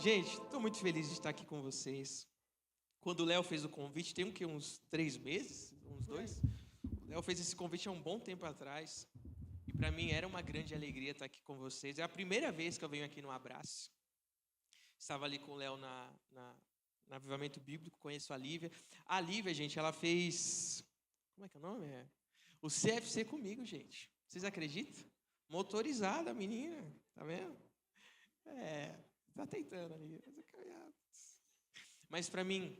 Gente, estou muito feliz de estar aqui com vocês. Quando o Léo fez o convite, tem uns 3 meses, uns 2. O Léo fez esse convite há um bom tempo atrás. E para mim era uma grande alegria estar aqui com vocês. É a primeira vez que eu venho aqui no Abraço. Estava ali com o Léo na Avivamento Bíblico, conheço a Lívia. A Lívia, gente, ela fez... Como é que é o nome? O CFC comigo, gente. Vocês acreditam? Motorizada, a menina. Tá vendo? Tá tentando ali. Mas para mim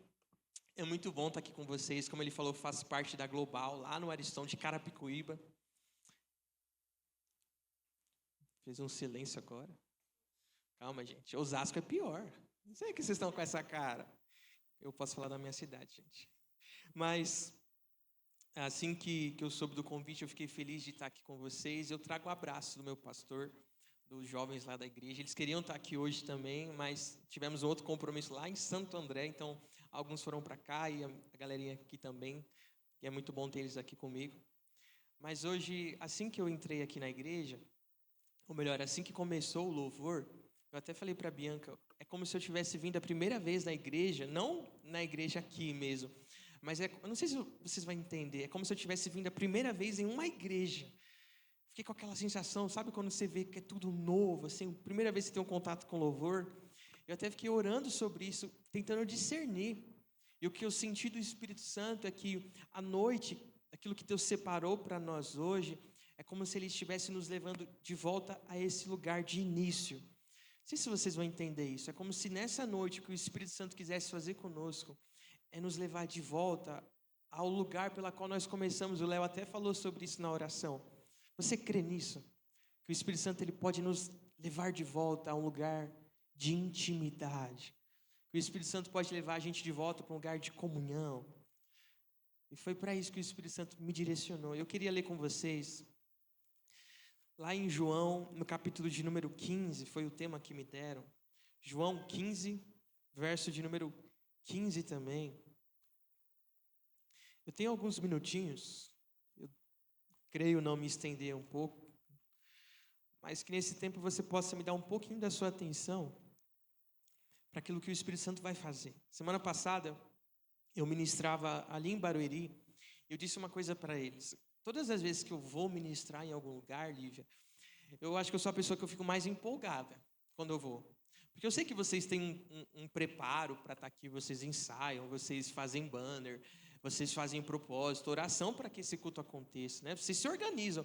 é muito bom estar aqui com vocês. Como ele falou, faço parte da Global, lá no Aristão de Carapicuíba. Fez um silêncio agora. Calma, gente. Osasco é pior. Não sei que vocês estão com essa cara. Eu posso falar da minha cidade, gente. Mas assim que eu soube do convite, eu fiquei feliz de estar aqui com vocês. Eu trago o abraço do meu pastor, dos jovens lá da igreja. Eles queriam estar aqui hoje também, mas tivemos outro compromisso lá em Santo André, então alguns foram para cá e a galerinha aqui também, e é muito bom ter eles aqui comigo. Mas hoje, assim que eu entrei aqui na igreja, ou melhor, assim que começou o louvor, eu até falei para a Bianca, é como se eu tivesse vindo a primeira vez na igreja, não na igreja aqui mesmo, mas eu não sei se vocês vão entender, é como se eu tivesse vindo a primeira vez em uma igreja. Fiquei com aquela sensação, sabe quando você vê que é tudo novo, assim, primeira vez que você tem um contato com louvor? Eu até fiquei orando sobre isso, tentando discernir. E o que eu senti do Espírito Santo é que à noite, aquilo que Deus separou para nós hoje, é como se Ele estivesse nos levando de volta a esse lugar de início. Não sei se vocês vão entender isso. É como se nessa noite o que o Espírito Santo quisesse fazer conosco é nos levar de volta ao lugar pela qual nós começamos. O Léo até falou sobre isso na oração. Você crê nisso? Que o Espírito Santo ele pode nos levar de volta a um lugar de intimidade. Que o Espírito Santo pode levar a gente de volta para um lugar de comunhão. E foi para isso que o Espírito Santo me direcionou. Eu queria ler com vocês, lá em João, no capítulo de número 15, foi o tema que me deram. João 15, verso de número 15 também. Eu tenho alguns minutinhos. Creio não me estender um pouco, mas que nesse tempo você possa me dar um pouquinho da sua atenção para aquilo que o Espírito Santo vai fazer. Semana passada, eu ministrava ali em Barueri, e eu disse uma coisa para eles. Todas as vezes que eu vou ministrar em algum lugar, Lívia, eu acho que eu sou a pessoa que eu fico mais empolgada quando eu vou. Porque eu sei que vocês têm um preparo para estar aqui, vocês ensaiam, vocês fazem banner, vocês fazem propósito, oração para que esse culto aconteça, né? Vocês se organizam.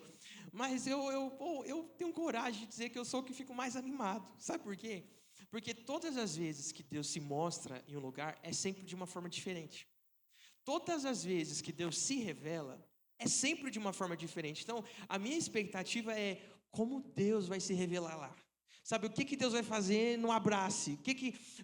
Mas eu tenho coragem de dizer que eu sou o que fico mais animado. Sabe por quê? Porque todas as vezes que Deus se mostra em um lugar, é sempre de uma forma diferente. Todas as vezes que Deus se revela, é sempre de uma forma diferente. Então, a minha expectativa é como Deus vai se revelar lá. Sabe, o que Deus vai fazer no Abrace?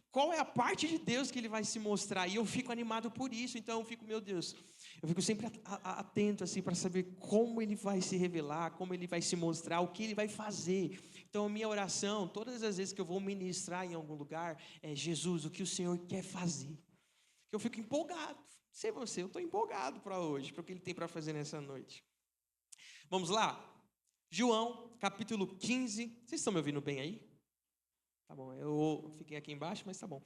Qual é a parte de Deus que Ele vai se mostrar? E eu fico animado por isso, então eu fico, meu Deus, eu fico sempre atento assim para saber como Ele vai se revelar, como Ele vai se mostrar, o que Ele vai fazer. Então a minha oração, todas as vezes que eu vou ministrar em algum lugar, é Jesus, o que o Senhor quer fazer? Que eu fico empolgado. Sei você, eu estou empolgado para hoje, para o que Ele tem para fazer nessa noite. Vamos lá? João, capítulo 15. Vocês estão me ouvindo bem aí? Tá bom, eu fiquei aqui embaixo, mas tá bom.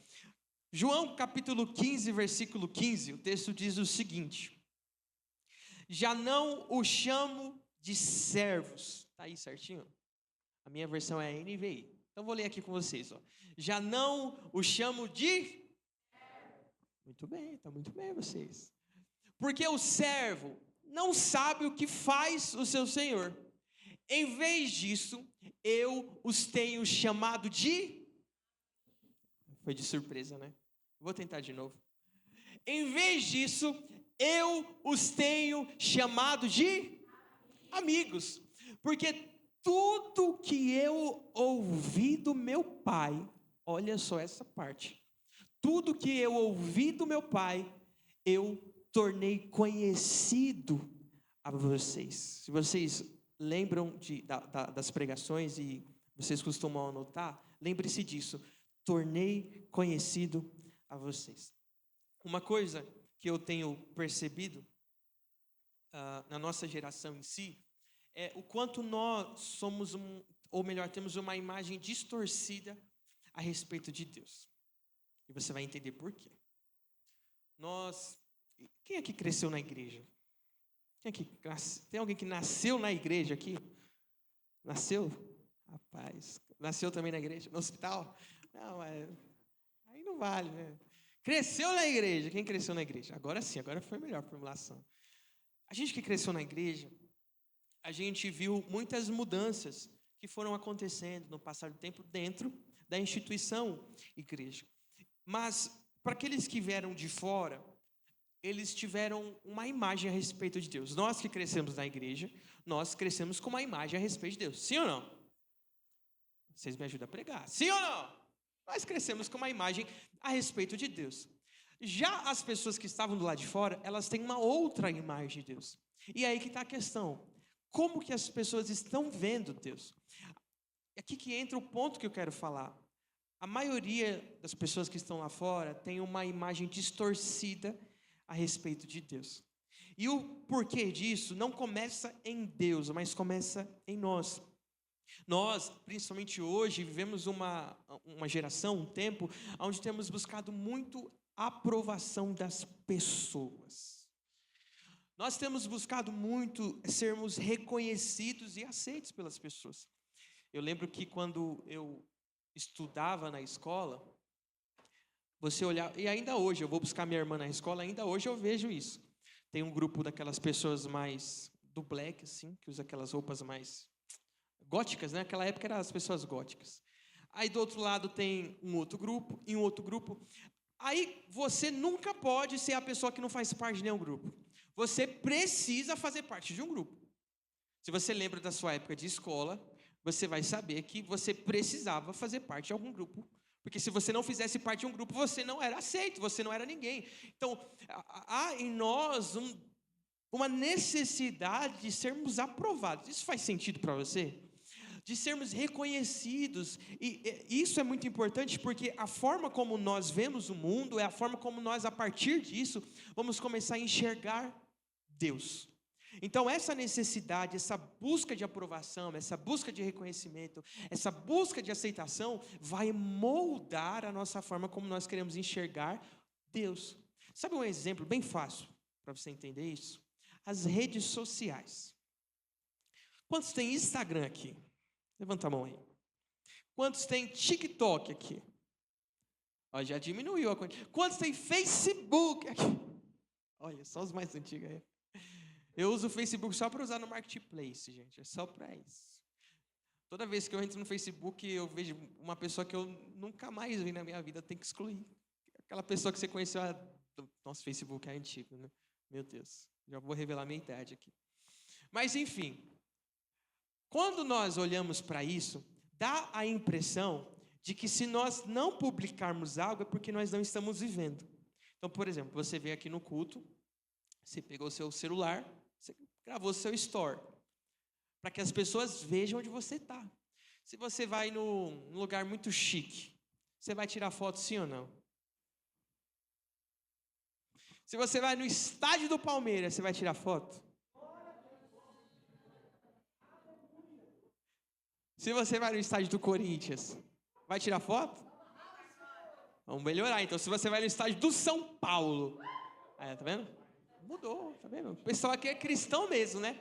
João, capítulo 15, versículo 15. O texto diz o seguinte: já não o chamo de servos. Tá aí certinho? A minha versão é a NVI. Então vou ler aqui com vocês. Ó. Já não o chamo de... Muito bem, tá muito bem vocês. Porque o servo não sabe o que faz o seu senhor. Em vez disso, eu os tenho chamado de... Foi de surpresa, né? Vou tentar de novo. Em vez disso, eu os tenho chamado de amigos. Porque tudo que eu ouvi do meu pai, olha só essa parte. Tudo que eu ouvi do meu pai, eu tornei conhecido a vocês. Se vocês lembram das pregações e vocês costumam anotar, lembre-se disso. Tornei conhecido a vocês. Uma coisa que eu tenho percebido na nossa geração em si, é o quanto nós somos ou melhor, temos uma imagem distorcida a respeito de Deus. E você vai entender por quê. Quem aqui cresceu na igreja? Tem alguém que nasceu na igreja aqui? Nasceu? Rapaz, nasceu também na igreja? No hospital? Não, aí não vale, né? Cresceu na igreja. Quem cresceu na igreja? Agora sim, agora foi melhor a formulação. A gente que cresceu na igreja, a gente viu muitas mudanças que foram acontecendo no passar do tempo dentro da instituição igreja. Mas, para aqueles que vieram de fora, eles tiveram uma imagem a respeito de Deus. Nós que crescemos na igreja, nós crescemos com uma imagem a respeito de Deus. Sim ou não? Vocês me ajudam a pregar. Sim ou não? Nós crescemos com uma imagem a respeito de Deus. Já as pessoas que estavam do lado de fora, elas têm uma outra imagem de Deus. E aí que está a questão. Como que as pessoas estão vendo Deus? É aqui que entra o ponto que eu quero falar. A maioria das pessoas que estão lá fora tem uma imagem distorcida a respeito de Deus. E o porquê disso não começa em Deus, mas começa em nós. Nós, principalmente hoje, vivemos uma geração, um tempo, onde temos buscado muito a aprovação das pessoas. Nós temos buscado muito sermos reconhecidos e aceitos pelas pessoas. Eu lembro que quando eu estudava na escola, você olhava, e ainda hoje, eu vou buscar minha irmã na escola, ainda hoje eu vejo isso. Tem um grupo daquelas pessoas mais do black, assim, que usa aquelas roupas mais góticas, né? Naquela época eram as pessoas góticas. Aí do outro lado tem um outro grupo, e um outro grupo. Aí você nunca pode ser a pessoa que não faz parte de nenhum grupo. Você precisa fazer parte de um grupo. Se você lembra da sua época de escola, você vai saber que você precisava fazer parte de algum grupo. Porque se você não fizesse parte de um grupo, você não era aceito, você não era ninguém. Então, há em nós uma necessidade de sermos aprovados. Isso faz sentido para você? De sermos reconhecidos. E isso é muito importante porque a forma como nós vemos o mundo é a forma como nós, a partir disso, vamos começar a enxergar Deus. Então, essa necessidade, essa busca de aprovação, essa busca de reconhecimento, essa busca de aceitação, vai moldar a nossa forma como nós queremos enxergar Deus. Sabe um exemplo bem fácil para você entender isso? As redes sociais. Quantos tem Instagram aqui? Levanta a mão aí. Quantos tem TikTok aqui? Ó, já diminuiu a quantidade. Quantos tem Facebook aqui? Olha, só os mais antigos aí. Eu uso o Facebook só para usar no Marketplace, gente. É só para isso. Toda vez que eu entro no Facebook, eu vejo uma pessoa que eu nunca mais vi na minha vida, eu tenho que excluir. Aquela pessoa que você conheceu, nosso Facebook é antigo, né? Meu Deus, já vou revelar minha idade aqui. Mas, enfim, quando nós olhamos para isso, dá a impressão de que se nós não publicarmos algo é porque nós não estamos vivendo. Então, por exemplo, você veio aqui no culto, você pegou o seu celular, você gravou o seu story, para que as pessoas vejam onde você está. Se você vai num lugar muito chique, você vai tirar foto sim ou não? Se você vai no estádio do Palmeiras, você vai tirar foto? Se você vai no estádio do Corinthians, vai tirar foto? Vamos melhorar, então. Se você vai no estádio do São Paulo, tá vendo? Mudou, tá vendo? O pessoal aqui é cristão mesmo, né?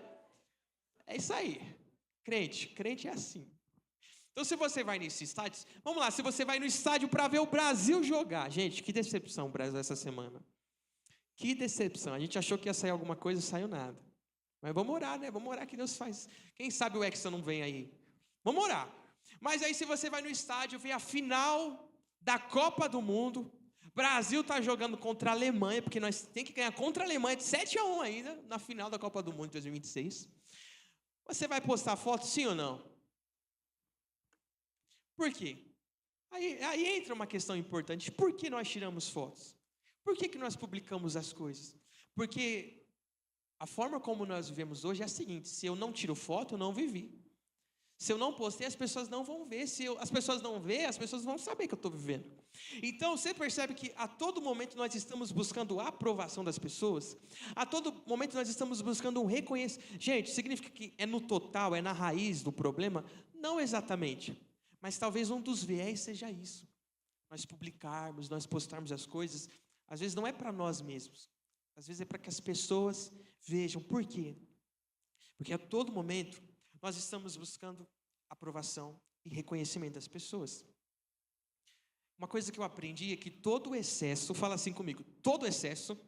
É isso aí. Crente é assim. Então, se você vai nesse estádio, vamos lá, se você vai no estádio para ver o Brasil jogar. Gente, que decepção o Brasil essa semana. Que decepção. A gente achou que ia sair alguma coisa, saiu nada. Mas vamos orar, né? Vamos orar que Deus faz. Quem sabe o Hexa não vem aí. Vamos orar. Mas aí, se você vai no estádio ver a final da Copa do Mundo, Brasil está jogando contra a Alemanha, porque nós temos que ganhar contra a Alemanha de 7-1 ainda, na final da Copa do Mundo de 2026. Você vai postar foto, sim ou não? Por quê? Aí entra uma questão importante. Por que nós tiramos fotos? Por que nós publicamos as coisas? Porque a forma como nós vivemos hoje é a seguinte: se eu não tiro foto, eu não vivi. Se eu não postei, as pessoas não vão ver. Se as pessoas não verem, as pessoas vão saber que eu estou vivendo. Então, você percebe que a todo momento nós estamos buscando a aprovação das pessoas. A todo momento nós estamos buscando um reconhecimento. Gente, significa que é no total, é na raiz do problema? Não exatamente. Mas talvez um dos viés seja isso. Nós publicarmos, nós postarmos as coisas, às vezes não é para nós mesmos. Às vezes é para que as pessoas vejam. Por quê? Porque a todo momento nós estamos buscando aprovação e reconhecimento das pessoas. Uma coisa que eu aprendi é que todo excesso, fala assim comigo, todo excesso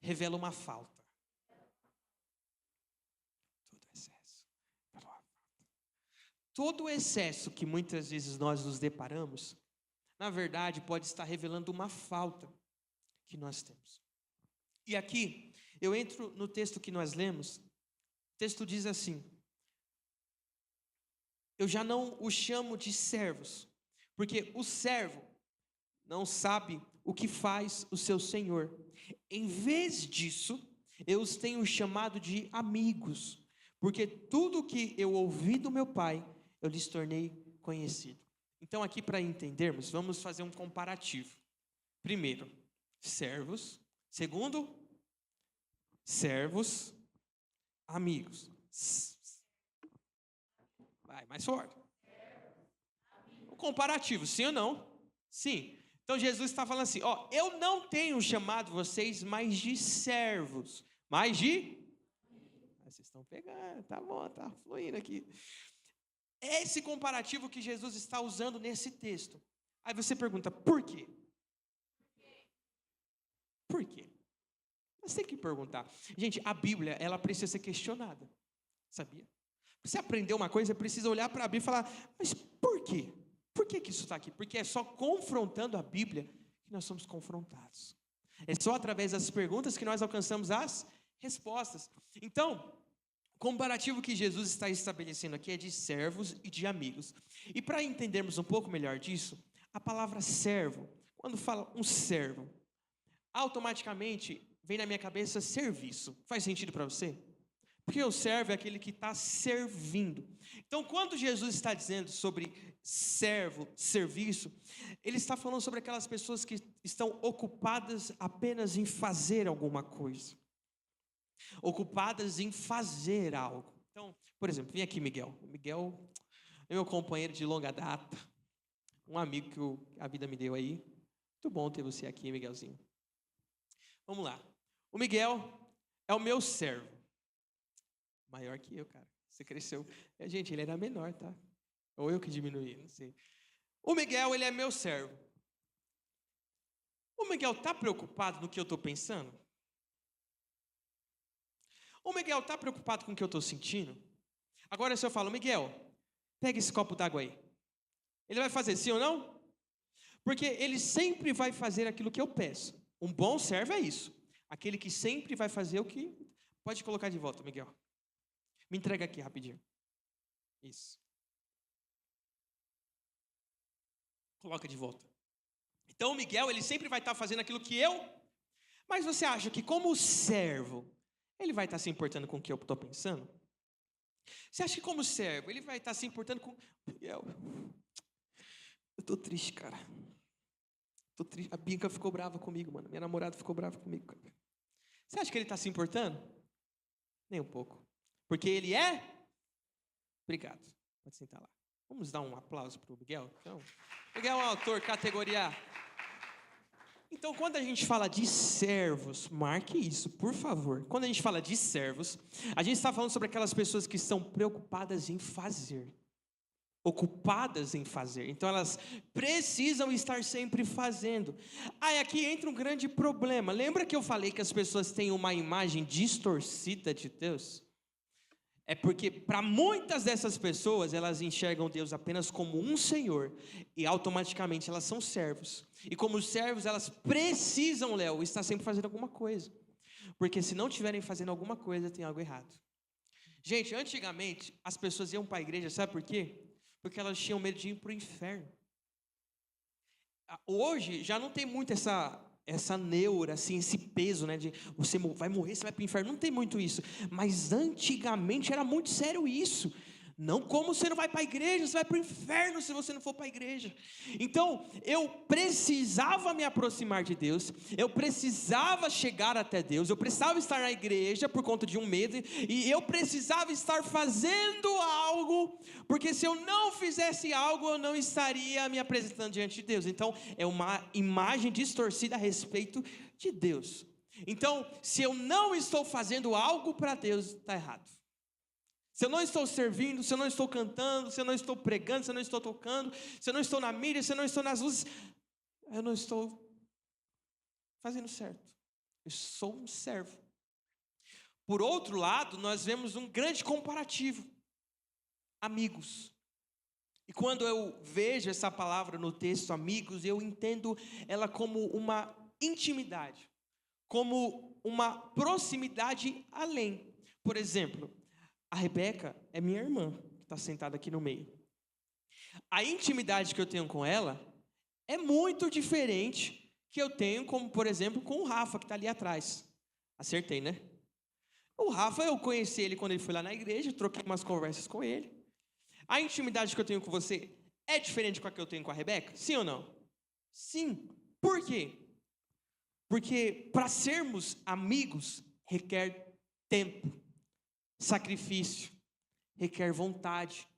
revela uma falta. Todo excesso revela uma falta. Todo excesso que muitas vezes nós nos deparamos, na verdade, pode estar revelando uma falta que nós temos. E aqui, eu entro no texto que nós lemos, o texto diz assim: eu já não os chamo de servos, porque o servo não sabe o que faz o seu senhor. Em vez disso, eu os tenho chamado de amigos, porque tudo o que eu ouvi do meu pai, eu lhes tornei conhecido. Então, aqui para entendermos, vamos fazer um comparativo. Primeiro, servos. Segundo, servos, amigos. Vai, mais forte. Um comparativo, sim ou não? Sim. Então, Jesus está falando assim, ó, eu não tenho chamado vocês mais de servos, mais de... Vocês estão pegando, tá bom, tá fluindo aqui. Esse comparativo que Jesus está usando nesse texto. Aí você pergunta, por quê? Por quê? Você tem que perguntar. Gente, a Bíblia, ela precisa ser questionada. Sabia? Para você aprender uma coisa, você precisa olhar para a Bíblia e falar, mas por quê? Por que isso está aqui? Porque é só confrontando a Bíblia que nós somos confrontados. É só através das perguntas que nós alcançamos as respostas. Então, o comparativo que Jesus está estabelecendo aqui é de servos e de amigos. E para entendermos um pouco melhor disso, a palavra servo, quando fala um servo, automaticamente vem na minha cabeça serviço. Faz sentido para você? Porque o servo é aquele que está servindo. Então, quando Jesus está dizendo sobre servo, serviço, ele está falando sobre aquelas pessoas que estão ocupadas apenas em fazer alguma coisa. Ocupadas em fazer algo. Então, por exemplo, vem aqui Miguel. O Miguel é meu companheiro de longa data, um amigo que a vida me deu aí. Muito bom ter você aqui, Miguelzinho. Vamos lá. O Miguel é o meu servo. Maior que eu, cara. Você cresceu. Gente, ele era menor, tá? Ou eu que diminuí, não sei. O Miguel, ele é meu servo. O Miguel está preocupado no que eu estou pensando? O Miguel está preocupado com o que eu estou sentindo? Agora, se eu falo, Miguel, pega esse copo d'água aí. Ele vai fazer sim ou não? Porque ele sempre vai fazer aquilo que eu peço. Um bom servo é isso. Aquele que sempre vai fazer o que... Pode colocar de volta, Miguel. Me entrega aqui rapidinho. Isso. Coloca de volta. Então o Miguel, ele sempre vai estar fazendo aquilo que eu... Mas você acha que como servo, ele vai estar se importando com o que eu estou pensando? Você acha que como servo, ele vai estar se importando com... Miguel, eu estou triste, cara. Tô triste. A Bianca ficou brava comigo, mano. Minha namorada ficou brava comigo, cara. Você acha que ele está se importando? Nem um pouco. Porque ele é... Obrigado. Pode sentar lá. Vamos dar um aplauso para o Miguel? Então, Miguel é um autor, categoria A. Então, quando a gente fala de servos, marque isso, por favor. Quando a gente fala de servos, a gente está falando sobre aquelas pessoas que estão preocupadas em fazer. Ocupadas em fazer. Então, elas precisam estar sempre fazendo. Aí, aqui entra um grande problema. Lembra que eu falei que as pessoas têm uma imagem distorcida de Deus? É porque, para muitas dessas pessoas, elas enxergam Deus apenas como um Senhor e automaticamente elas são servos. E como servos, elas precisam, Léo, estar sempre fazendo alguma coisa. Porque se não estiverem fazendo alguma coisa, tem algo errado. Gente, antigamente, as pessoas iam para a igreja, sabe por quê? Porque elas tinham medo de ir para o inferno. Hoje, já não tem muito essa neura, assim, esse peso, né, de você vai morrer, você vai para o inferno, não tem muito isso, mas antigamente era muito sério isso, não como você não vai para a igreja, você vai para o inferno se você não for para a igreja. Então, eu precisava me aproximar de Deus, eu precisava chegar até Deus, eu precisava estar na igreja por conta de um medo, e eu precisava estar fazendo algo algo, porque se eu não fizesse algo, eu não estaria me apresentando diante de Deus. Então, é uma imagem distorcida a respeito de Deus. Então, se eu não estou fazendo algo para Deus, está errado. Se eu não estou servindo, se eu não estou cantando, se eu não estou pregando, se eu não estou tocando, se eu não estou na mídia, se eu não estou nas luzes, eu não estou fazendo certo. Eu sou um servo. Por outro lado, nós vemos um grande comparativo. Amigos. E quando eu vejo essa palavra no texto, amigos, eu entendo ela como uma intimidade, como uma proximidade além. Por exemplo, a Rebeca é minha irmã, que está sentada aqui no meio. A intimidade que eu tenho com ela é muito diferente que eu tenho, como por exemplo, com o Rafa, que está ali atrás. Acertei, né? O Rafa, eu conheci ele quando ele foi lá na igreja, troquei umas conversas com ele. A intimidade que eu tenho com você é diferente com a que eu tenho com a Rebeca? Sim ou não? Sim. Por quê? Porque para sermos amigos requer tempo, sacrifício, requer vontade,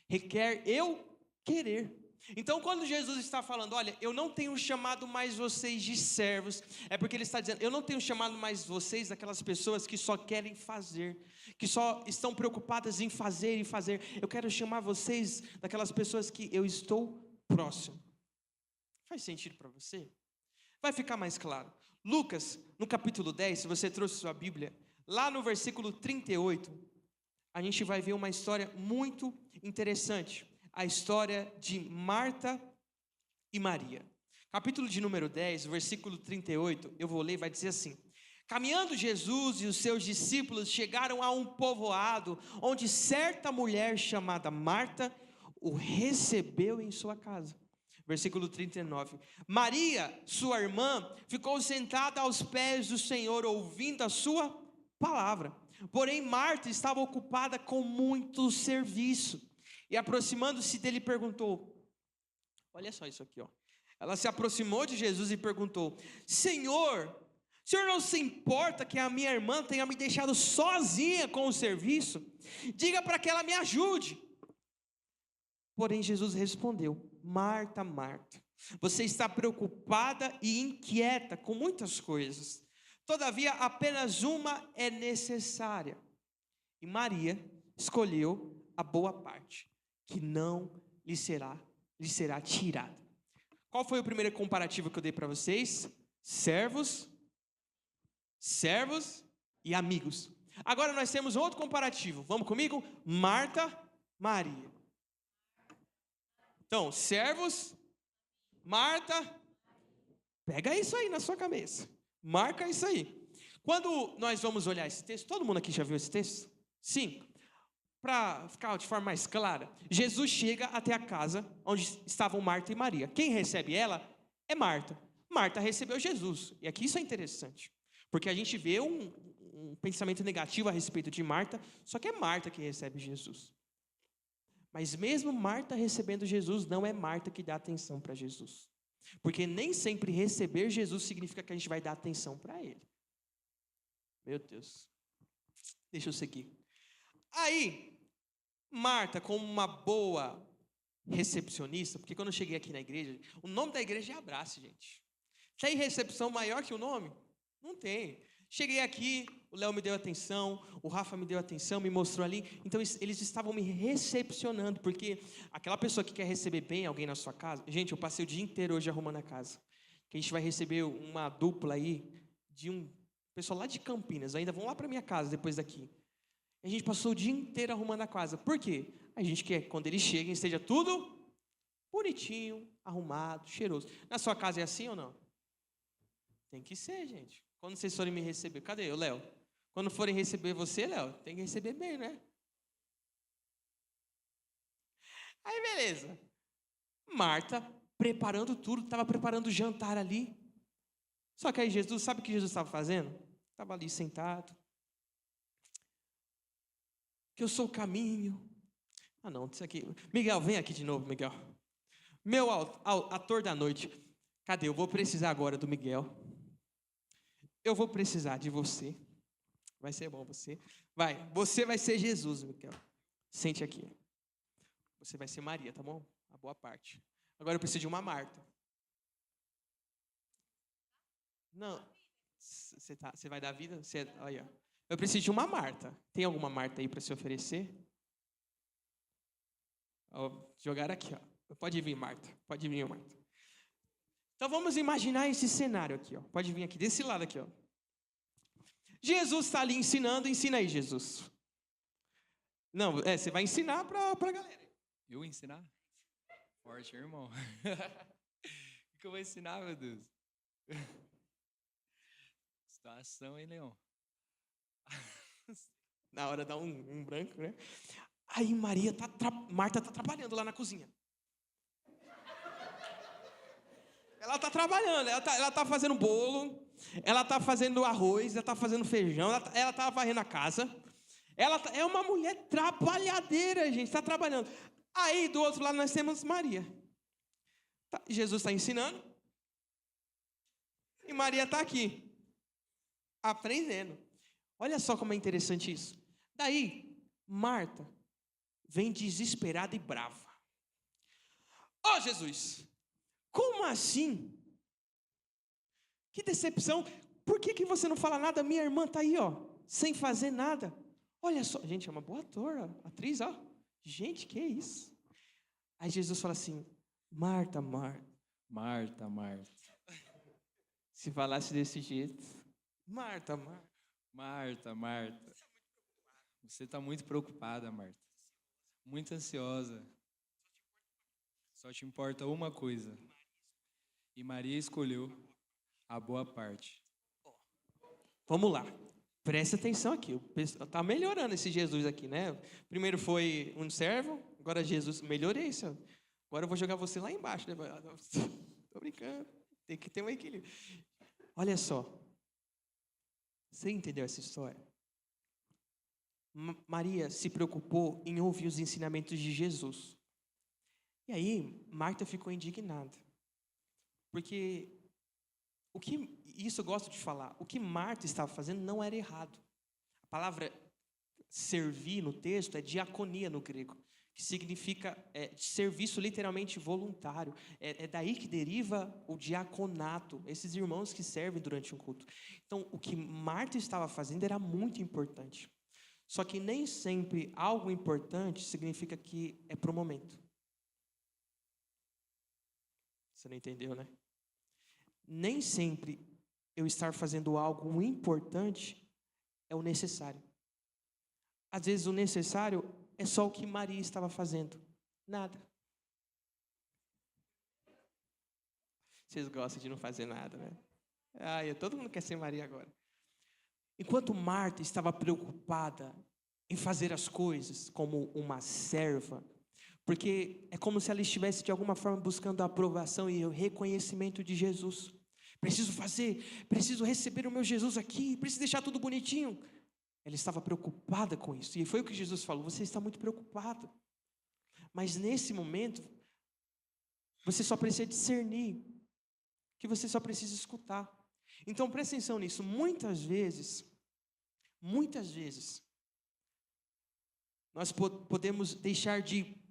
requer eu querer. Então, quando Jesus está falando, olha, eu não tenho chamado mais vocês de servos, é porque ele está dizendo, eu não tenho chamado mais vocês daquelas pessoas que só querem fazer, que só estão preocupadas em fazer e fazer. Eu quero chamar vocês daquelas pessoas que eu estou próximo. Faz sentido para você? Vai ficar mais claro. Lucas, no capítulo 10, se você trouxe sua Bíblia, lá no versículo 38, a gente vai ver uma história muito interessante. A história de Marta e Maria. Capítulo de número 10, versículo 38, eu vou ler, vai dizer assim: caminhando Jesus e os seus discípulos chegaram a um povoado, onde certa mulher chamada Marta o recebeu em sua casa. Versículo 39. Maria, sua irmã, ficou sentada aos pés do Senhor, ouvindo a sua palavra. Porém, Marta estava ocupada com muito serviço. E aproximando-se dele, perguntou, olha só isso aqui, ó. Ela se aproximou de Jesus e perguntou: Senhor, o Senhor não se importa que a minha irmã tenha me deixado sozinha com o serviço? Diga para que ela me ajude. Porém, Jesus respondeu: Marta, Marta, você está preocupada e inquieta com muitas coisas. Todavia, apenas uma é necessária. E Maria escolheu a boa parte, que não lhe será tirada. Qual foi o primeiro comparativo que eu dei para vocês? Servos e amigos. Agora nós temos outro comparativo. Vamos comigo? Marta, Maria. Então, servos, Marta, pega isso aí na sua cabeça. Marca isso aí. Quando nós vamos olhar esse texto, todo mundo aqui já viu esse texto? Sim. Para ficar de forma mais clara, Jesus chega até a casa onde estavam Marta e Maria. Quem recebe ela é Marta. Marta recebeu Jesus. E aqui isso é interessante, porque a gente vê um pensamento negativo a respeito de Marta, só que é Marta que recebe Jesus. Mas mesmo Marta recebendo Jesus, não é Marta que dá atenção para Jesus. Porque nem sempre receber Jesus significa que a gente vai dar atenção para Ele. Meu Deus. Deixa eu seguir. Aí, Marta, como uma boa recepcionista, porque quando eu cheguei aqui na igreja, o nome da igreja é Abraço, gente. Tem recepção maior que o nome? Não tem. Cheguei aqui, o Léo me deu atenção, o Rafa me deu atenção, me mostrou ali. Então, eles estavam me recepcionando, porque aquela pessoa que quer receber bem alguém na sua casa... Gente, eu passei o dia inteiro hoje arrumando a casa. Que a gente vai receber uma dupla aí, de um pessoal lá de Campinas. Ainda vão lá para minha casa depois daqui. A gente passou o dia inteiro arrumando a casa. Por quê? A gente quer que quando eles cheguem, esteja tudo bonitinho, arrumado, cheiroso. Na sua casa é assim ou não? Tem que ser, gente. Quando vocês forem me receber, cadê o Léo? Quando forem receber você, Léo, tem que receber bem, né? Aí, beleza. Marta, preparando tudo, estava preparando o jantar ali. Só que aí Jesus, sabe o que Jesus estava fazendo? Estava ali sentado. Que eu sou o caminho. Ah, não, isso aqui. Miguel, vem aqui de novo, Miguel. Meu ator da noite. Cadê? Eu vou precisar agora do Miguel. Eu vou precisar de você. Vai ser bom você. Você vai ser Jesus, Miguel. Sente aqui. Você vai ser Maria, tá bom? A boa parte. Agora eu preciso de uma Marta. Não. Você vai dar vida? Olha. Eu preciso de uma Marta. Tem alguma Marta aí para se oferecer? Jogar aqui, ó. Pode vir, Marta. Pode vir, Marta. Então vamos imaginar esse cenário aqui, ó. Pode vir aqui, desse lado aqui, ó. Jesus está ali ensinando. Ensina aí, Jesus. Não, você vai ensinar para a galera. Eu ensinar? Forte, irmão. O que eu vou ensinar, meu Deus? Situação, hein, Leão? Na hora dá um branco, né? Aí Marta tá trabalhando lá na cozinha. Ela tá trabalhando, ela tá fazendo bolo, ela tá fazendo arroz, ela tá fazendo feijão, ela tá varrendo a casa. Ela é uma mulher trabalhadeira, gente, está trabalhando. Aí, do outro lado, nós temos Maria. Jesus está ensinando. E Maria está aqui, aprendendo. Olha só como é interessante isso. Daí, Marta vem desesperada e brava. Ó, Jesus, como assim? Que decepção. Por que você não fala nada? Minha irmã está aí, ó, sem fazer nada. Olha só, gente, é uma boa atriz, ó. Gente, que é isso? Aí Jesus fala assim, Marta, Marta. Marta, Marta. Se falasse desse jeito. Marta, Marta. Marta, Marta. Você está muito preocupada, Marta. Muito ansiosa. Só te importa uma coisa. E Maria escolheu a boa parte. Vamos lá. Presta atenção aqui. Está melhorando esse Jesus aqui, né? Primeiro foi um servo, agora Jesus. Melhorei isso. Agora eu vou jogar você lá embaixo. Né? Tô brincando. Tem que ter um equilíbrio. Olha só. Você entendeu essa história? Maria se preocupou em ouvir os ensinamentos de Jesus. E aí, Marta ficou indignada. Porque isso eu gosto de falar, o que Marta estava fazendo não era errado. A palavra servir no texto é diaconia no grego, que significa serviço literalmente voluntário. É daí que deriva o diaconato, esses irmãos que servem durante um culto. Então, o que Marta estava fazendo era muito importante. Só que nem sempre algo importante significa que é para o momento. Você não entendeu, né? Nem sempre eu estar fazendo algo importante é o necessário. Às vezes o necessário é só o que Maria estava fazendo. Nada. Vocês gostam de não fazer nada, né? Todo mundo quer ser Maria agora. Enquanto Marta estava preocupada em fazer as coisas como uma serva, porque é como se ela estivesse de alguma forma buscando a aprovação e o reconhecimento de Jesus. Preciso receber o meu Jesus aqui, preciso deixar tudo bonitinho. Ela estava preocupada com isso. E foi o que Jesus falou, você está muito preocupada. Mas nesse momento, você só precisa discernir, que você só precisa escutar. Então presta atenção nisso. Muitas vezes, nós podemos deixar de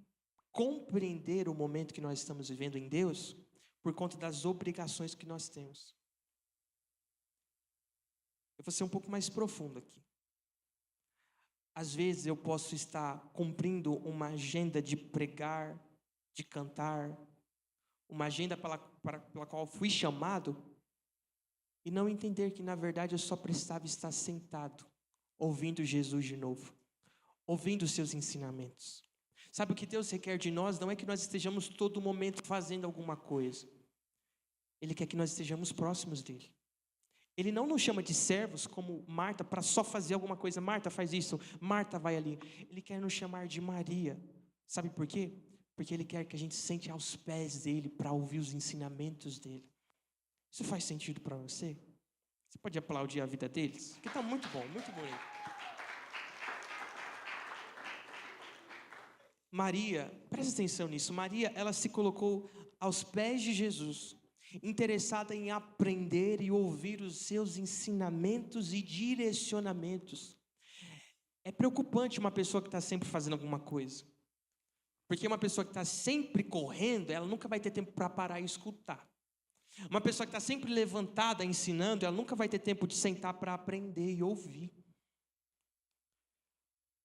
compreender o momento que nós estamos vivendo em Deus por conta das obrigações que nós temos. Eu vou ser um pouco mais profundo aqui. Às vezes eu posso estar cumprindo uma agenda de pregar, de cantar, uma agenda pela qual fui chamado, e não entender que na verdade eu só precisava estar sentado, ouvindo Jesus de novo, ouvindo os seus ensinamentos. Sabe o que Deus requer de nós? Não é que nós estejamos todo momento fazendo alguma coisa. Ele quer que nós estejamos próximos dele. Ele não nos chama de servos como Marta para só fazer alguma coisa. Marta faz isso, Marta vai ali. Ele quer nos chamar de Maria. Sabe por quê? Porque ele quer que a gente sente aos pés dele para ouvir os ensinamentos dele. Isso faz sentido para você? Você pode aplaudir a vida deles? Porque está muito bom, muito bonito. Maria, presta atenção nisso, Maria, ela se colocou aos pés de Jesus, interessada em aprender e ouvir os seus ensinamentos e direcionamentos. É preocupante uma pessoa que está sempre fazendo alguma coisa, Porque uma pessoa que está sempre correndo, ela nunca vai ter tempo para parar e escutar. Uma pessoa que está sempre levantada, ensinando, ela nunca vai ter tempo de sentar para aprender e ouvir.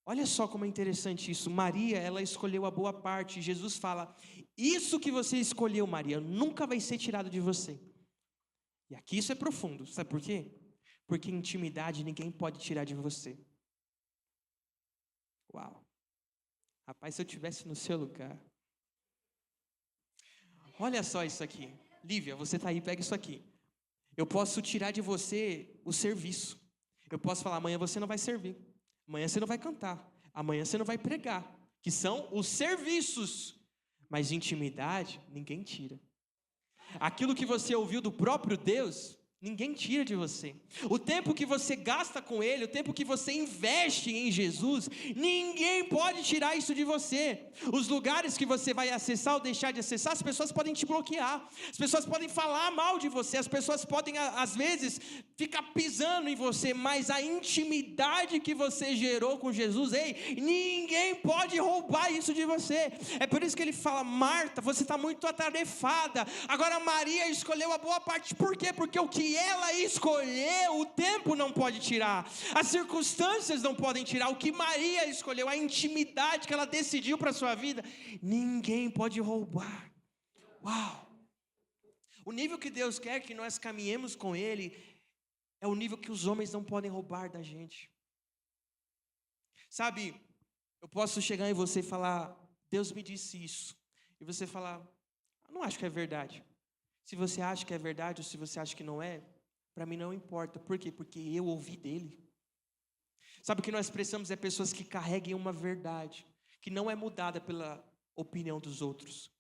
Olha só como é interessante isso. Maria, ela escolheu a boa parte. Jesus fala, isso que você escolheu, Maria, nunca vai ser tirado de você. E aqui isso é profundo. Sabe por quê? Porque intimidade ninguém pode tirar de você. Uau. Rapaz, se eu estivesse no seu lugar. Olha só isso aqui. Lívia, você está aí, pega isso aqui. Eu posso tirar de você o serviço. Eu posso falar, amanhã você não vai servir. Amanhã você não vai cantar. Amanhã você não vai pregar. Que são os serviços. Mas intimidade, ninguém tira. Aquilo que você ouviu do próprio Deus, ninguém tira de você. O tempo que você gasta com Ele, o tempo que você investe em Jesus, ninguém pode tirar isso de você. Os lugares que você vai acessar ou deixar de acessar, as pessoas podem te bloquear. As pessoas podem falar mal de você. As pessoas podem, às vezes, ficar pisando em você. Mas a intimidade que você gerou com Jesus, ninguém pode roubar isso de você. É por isso que ele fala, Marta, você está muito atarefada. Agora Maria escolheu a boa parte. Por quê? Porque o que ela escolheu, o tempo não pode tirar, as circunstâncias não podem tirar. O que Maria escolheu, a intimidade que ela decidiu para a sua vida, ninguém pode roubar. Uau! O nível que Deus quer que nós caminhemos com Ele é o nível que os homens não podem roubar da gente. Sabe, eu posso chegar em você e falar, Deus me disse isso, e você falar, eu não acho que é verdade. Se você acha que é verdade ou se você acha que não é, para mim não importa. Por quê? Porque eu ouvi dele. Sabe o que nós precisamos é pessoas que carreguem uma verdade, que não é mudada pela opinião dos outros.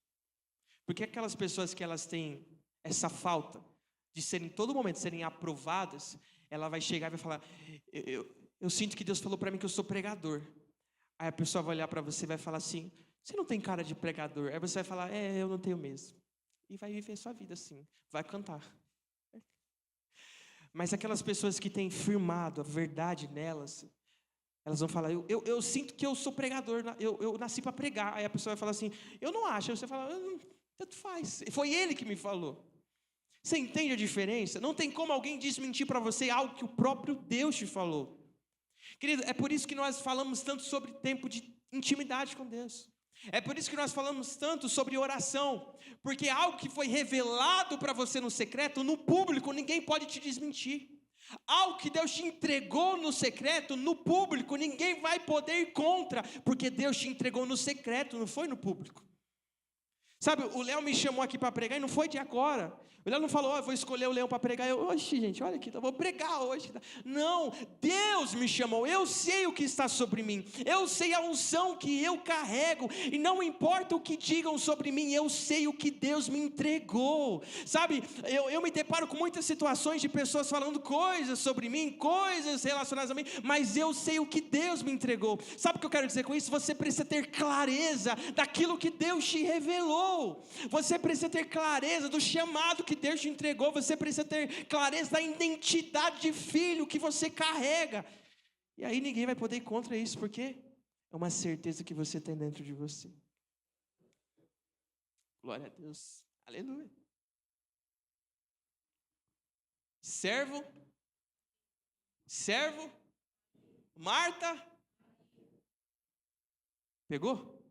Porque aquelas pessoas que elas têm essa falta de serem, em todo momento, serem aprovadas, ela vai chegar e vai falar, eu sinto que Deus falou para mim que eu sou pregador. Aí a pessoa vai olhar para você e vai falar assim, você não tem cara de pregador. Aí você vai falar, eu não tenho mesmo. E vai viver sua vida assim, vai cantar. Mas aquelas pessoas que têm firmado a verdade nelas, elas vão falar, eu sinto que eu sou pregador, eu nasci para pregar. Aí a pessoa vai falar assim, eu não acho. Aí você fala, tanto faz, foi ele que me falou. Você entende a diferença? Não tem como alguém desmentir para você algo que o próprio Deus te falou. Querido, é por isso que nós falamos tanto sobre tempo de intimidade com Deus. É por isso que nós falamos tanto sobre oração, porque algo que foi revelado para você no secreto, no público, ninguém pode te desmentir. Algo que Deus te entregou no secreto, no público, ninguém vai poder ir contra, porque Deus te entregou no secreto, não foi no público. Sabe, o Léo me chamou aqui para pregar e não foi de agora. O Léo não falou, eu vou escolher o Leão para pregar. Oxe, gente, olha aqui, eu vou pregar hoje. Não, Deus me chamou, eu sei o que está sobre mim. Eu sei a unção que eu carrego. E não importa o que digam sobre mim, eu sei o que Deus me entregou. Sabe, eu me deparo com muitas situações de pessoas falando coisas sobre mim, coisas relacionadas a mim, mas eu sei o que Deus me entregou. Sabe o que eu quero dizer com isso? Você precisa ter clareza daquilo que Deus te revelou. Você precisa ter clareza do chamado que Deus te entregou. Você precisa ter clareza da identidade de filho que você carrega. E aí ninguém vai poder ir contra isso, porque é uma certeza que você tem dentro de você. Glória a Deus. Aleluia. Servo. Marta. Pegou?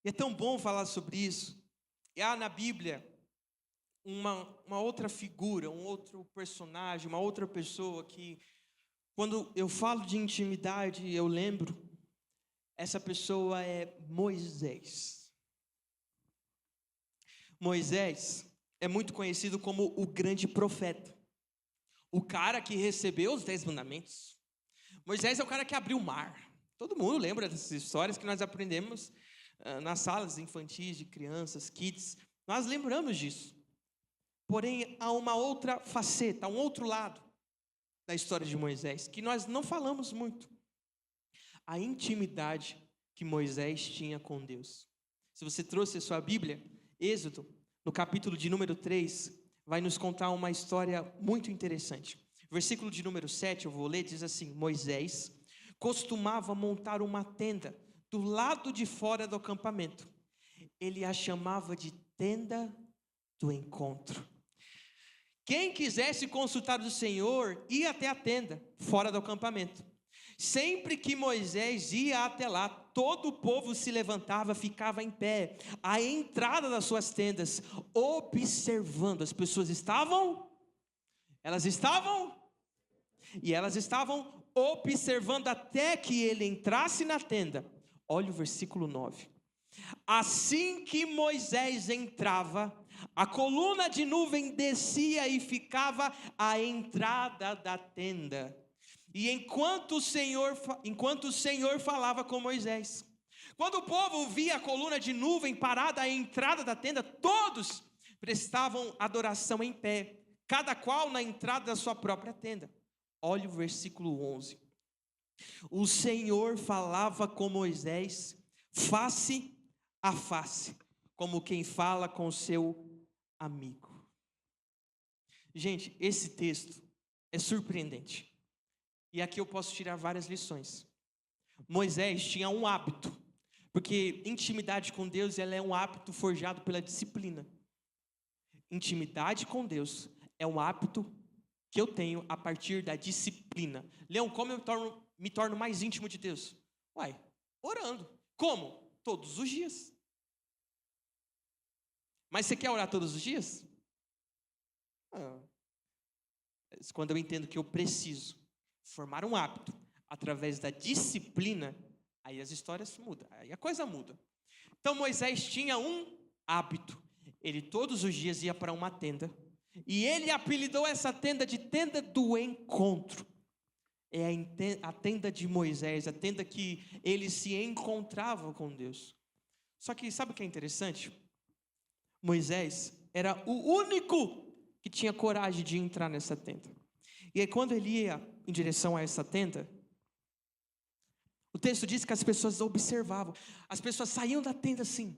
E é tão bom falar sobre isso. E há na Bíblia uma outra figura, um outro personagem, uma outra pessoa que, quando eu falo de intimidade, eu lembro, essa pessoa é Moisés. Moisés é muito conhecido como o grande profeta, o cara que recebeu os 10 mandamentos. Moisés é o cara que abriu o mar. Todo mundo lembra dessas histórias que nós aprendemos nas salas infantis de crianças, kids. Nós lembramos disso. Porém, há uma outra faceta, um outro lado da história de Moisés, que nós não falamos muito. A intimidade que Moisés tinha com Deus. Se você trouxe a sua Bíblia, Êxodo, no capítulo de número 3, vai nos contar uma história muito interessante. Versículo de número 7, eu vou ler, diz assim: Moisés costumava montar uma tenda do lado de fora do acampamento. Ele a chamava de tenda do encontro. Quem quisesse consultar o Senhor, ia até a tenda, fora do acampamento. Sempre que Moisés ia até lá, todo o povo se levantava, ficava em pé, à entrada das suas tendas, observando. As pessoas elas estavam observando até que ele entrasse na tenda. Olha o versículo 9. Assim que Moisés entrava, a coluna de nuvem descia e ficava à entrada da tenda. E enquanto o Senhor falava com Moisés. Quando o povo via a coluna de nuvem parada à entrada da tenda, todos prestavam adoração em pé, cada qual na entrada da sua própria tenda. Olha o versículo 11. O Senhor falava com Moisés face a face, como quem fala com seu amigo. Gente, esse texto é surpreendente. E aqui eu posso tirar várias lições. Moisés tinha um hábito, porque intimidade com Deus, ela é um hábito forjado pela disciplina. Intimidade com Deus é um hábito que eu tenho a partir da disciplina. Leão, como eu me torno mais íntimo de Deus? Orando. Como? Todos os dias. Mas você quer orar todos os dias? Quando eu entendo que eu preciso formar um hábito através da disciplina, aí as histórias mudam, aí a coisa muda. Então Moisés tinha um hábito. Ele todos os dias ia para uma tenda, e ele apelidou essa tenda de tenda do encontro. É a tenda de Moisés, a tenda que ele se encontrava com Deus. Só que sabe o que é interessante? Moisés era o único que tinha coragem de entrar nessa tenda. E aí quando ele ia em direção a essa tenda, o texto diz que as pessoas observavam. As pessoas saíam da tenda assim,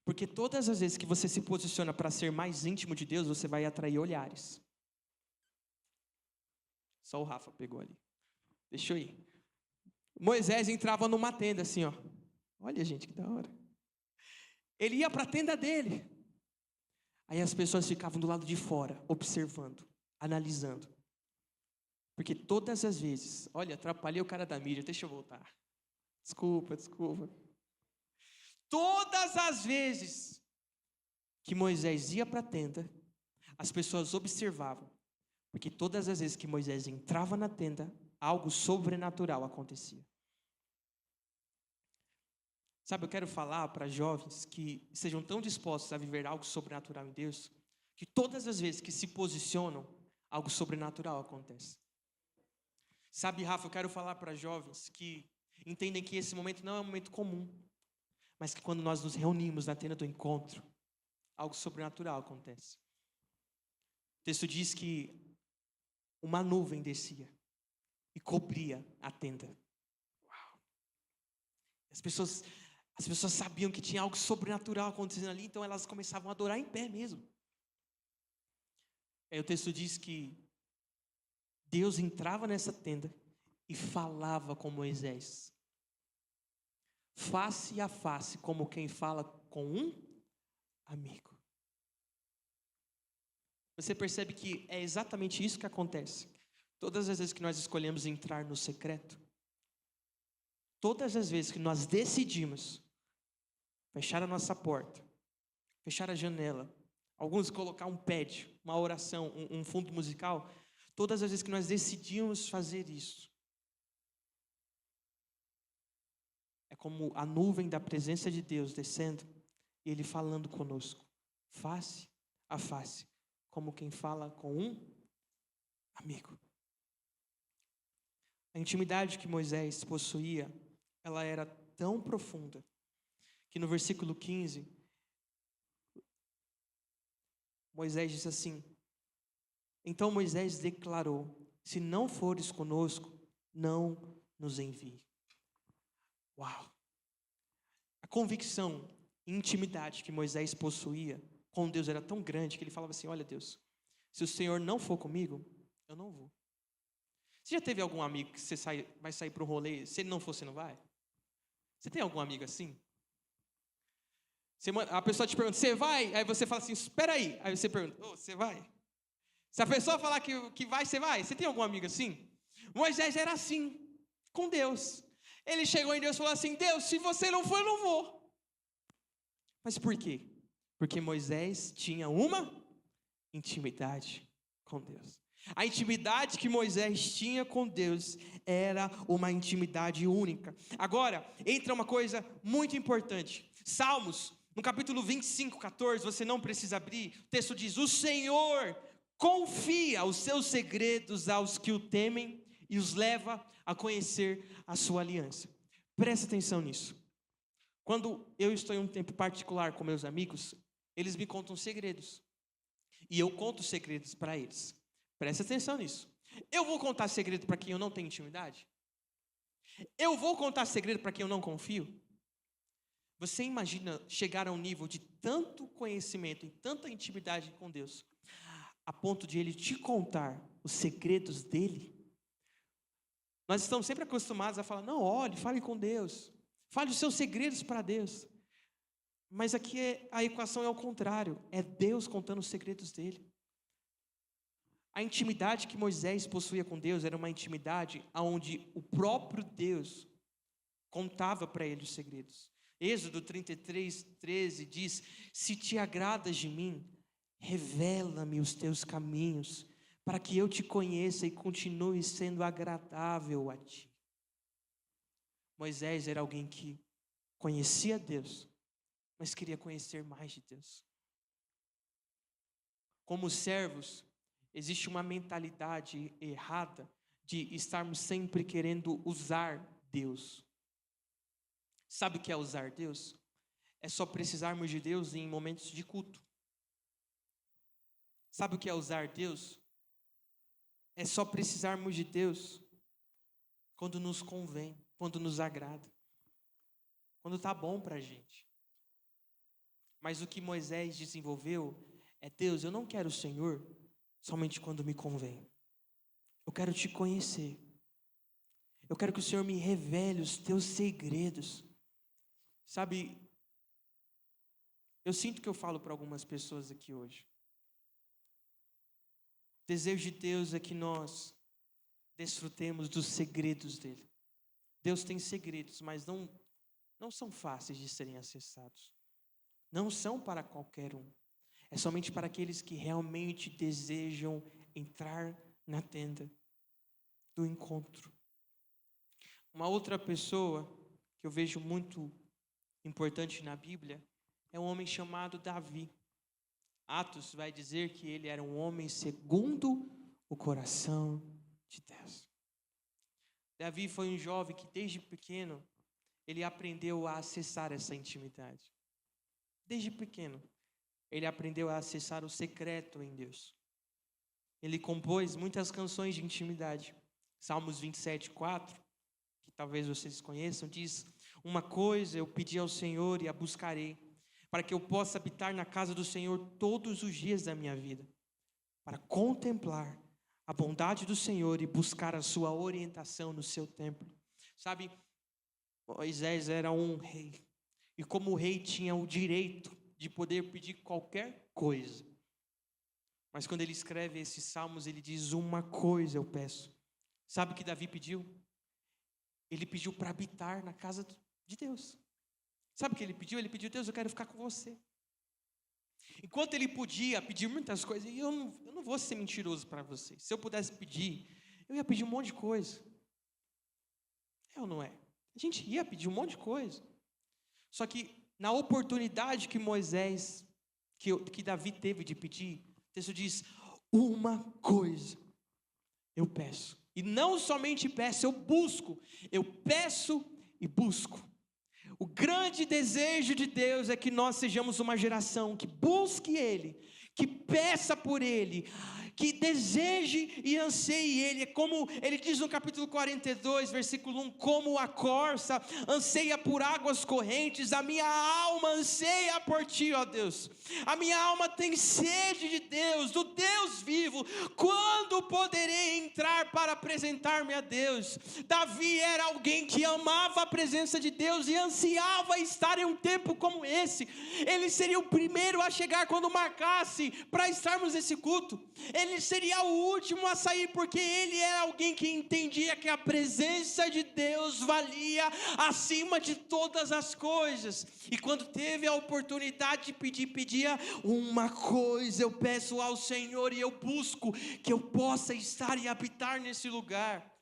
porque todas as vezes que você se posiciona para ser mais íntimo de Deus, você vai atrair olhares. Só o Rafa pegou ali. Deixa eu ir. Moisés entrava numa tenda assim, ó. Olha, gente, que da hora. Ele ia para a tenda dele. Aí as pessoas ficavam do lado de fora, observando, analisando. Porque todas as vezes, olha, atrapalhei o cara da mídia, deixa eu voltar. Desculpa. Todas as vezes que Moisés ia para a tenda, as pessoas observavam. Porque todas as vezes que Moisés entrava na tenda, algo sobrenatural acontecia. Sabe, eu quero falar para jovens que sejam tão dispostos a viver algo sobrenatural em Deus, que todas as vezes que se posicionam, algo sobrenatural acontece. Sabe, Rafa, eu quero falar para jovens que entendem que esse momento não é um momento comum, mas que quando nós nos reunimos na tenda do encontro, algo sobrenatural acontece. O texto diz que uma nuvem descia e cobria a tenda. Uau. As pessoas sabiam que tinha algo sobrenatural acontecendo ali, então elas começavam a adorar em pé mesmo. Aí o texto diz que Deus entrava nessa tenda e falava com Moisés, face a face, como quem fala com um amigo. Você percebe que é exatamente isso que acontece. Todas as vezes que nós escolhemos entrar no secreto, todas as vezes que nós decidimos fechar a nossa porta, fechar a janela, alguns colocar um pad, uma oração, um fundo musical, todas as vezes que nós decidimos fazer isso, é como a nuvem da presença de Deus descendo e Ele falando conosco, face a face, como quem fala com um amigo. A intimidade que Moisés possuía, ela era tão profunda, que no versículo 15, Moisés diz assim: então Moisés declarou, se não fores conosco, não nos envie. Uau! A convicção e intimidade que Moisés possuía com Deus era tão grande que ele falava assim: olha, Deus, se o Senhor não for comigo, eu não vou. Você já teve algum amigo que você vai sair para um rolê, se ele não for, você não vai? Você tem algum amigo assim? A pessoa te pergunta, você vai? Aí você fala assim, espera aí. Aí você pergunta, você vai? Se a pessoa falar que vai, você vai? Você tem algum amigo assim? Moisés era assim, com Deus. Ele chegou em Deus e falou assim, Deus, se você não for, eu não vou. Mas por quê? Porque Moisés tinha uma intimidade com Deus. A intimidade que Moisés tinha com Deus era uma intimidade única. Agora, entra uma coisa muito importante. Salmos, no capítulo 25, 14, você não precisa abrir, o texto diz, o Senhor confia os seus segredos aos que o temem e os leva a conhecer a sua aliança. Presta atenção nisso. Quando eu estou em um tempo particular com meus amigos, eles me contam segredos. E eu conto segredos para eles. Presta atenção nisso. Eu vou contar segredo para quem eu não tenho intimidade? Eu vou contar segredo para quem eu não confio? Você imagina chegar a um nível de tanto conhecimento e tanta intimidade com Deus, a ponto de Ele te contar os segredos dEle? Nós estamos sempre acostumados a falar, não, olhe, fale com Deus. Fale os seus segredos para Deus. Mas aqui a equação é ao contrário. É Deus contando os segredos dEle. A intimidade que Moisés possuía com Deus era uma intimidade onde o próprio Deus contava para ele os segredos. Êxodo 33, 13 diz, se te agradas de mim, revela-me os teus caminhos, para que eu te conheça e continue sendo agradável a ti. Moisés era alguém que conhecia Deus, mas queria conhecer mais de Deus. Como servos, existe uma mentalidade errada de estarmos sempre querendo usar Deus. Sabe o que é usar Deus? É só precisarmos de Deus em momentos de culto. Sabe o que é usar Deus? É só precisarmos de Deus quando nos convém, quando nos agrada, quando está bom para a gente. Mas o que Moisés desenvolveu é, Deus, eu não quero o Senhor somente quando me convém. Eu quero te conhecer. Eu quero que o Senhor me revele os teus segredos. Sabe, eu sinto que eu falo para algumas pessoas aqui hoje. O desejo de Deus é que nós desfrutemos dos segredos dEle. Deus tem segredos, mas não são fáceis de serem acessados. Não são para qualquer um. É somente para aqueles que realmente desejam entrar na tenda do encontro. Uma outra pessoa que eu vejo muito importante na Bíblia é um homem chamado Davi. Atos vai dizer que ele era um homem segundo o coração de Deus. Davi foi um jovem que desde pequeno ele aprendeu a acessar essa intimidade. Desde pequeno ele aprendeu a acessar o secreto em Deus. Ele compôs muitas canções de intimidade. Salmos 27, 4, que talvez vocês conheçam, diz: uma coisa eu pedi ao Senhor e a buscarei, para que eu possa habitar na casa do Senhor todos os dias da minha vida, para contemplar a bondade do Senhor e buscar a sua orientação no seu templo. Sabe, Moisés era um rei, e como o rei tinha o direito de poder pedir qualquer coisa. Mas quando ele escreve esses salmos, ele diz: uma coisa eu peço. Sabe o que Davi pediu? Ele pediu para habitar na casa de Deus. Sabe o que ele pediu? Ele pediu: Deus, eu quero ficar com você. Enquanto ele podia pedir muitas coisas, e eu não vou ser mentiroso para vocês. Se eu pudesse pedir, eu ia pedir um monte de coisa. É ou não é? A gente ia pedir um monte de coisa. Só que na oportunidade que Moisés, que Davi teve de pedir, o texto diz: uma coisa eu peço. E não somente peço, eu busco. Eu peço e busco. O grande desejo de Deus é que nós sejamos uma geração que busque Ele, que peça por Ele, que deseje e anseie Ele. É como ele diz no capítulo 42, versículo 1, como a corça anseia por águas correntes, a minha alma anseia por Ti, ó Deus. A minha alma tem sede de Deus, do Deus vivo. Quando poderei entrar para apresentar-me a Deus? Davi era alguém que amava a presença de Deus e ansiava estar em um tempo como esse. Ele seria o primeiro a chegar quando marcasse para estarmos nesse culto. Ele seria o último a sair, porque ele era alguém que entendia que a presença de Deus valia acima de todas as coisas. E quando teve a oportunidade de pedia uma coisa eu peço ao Senhor e eu busco que eu possa estar e habitar nesse lugar.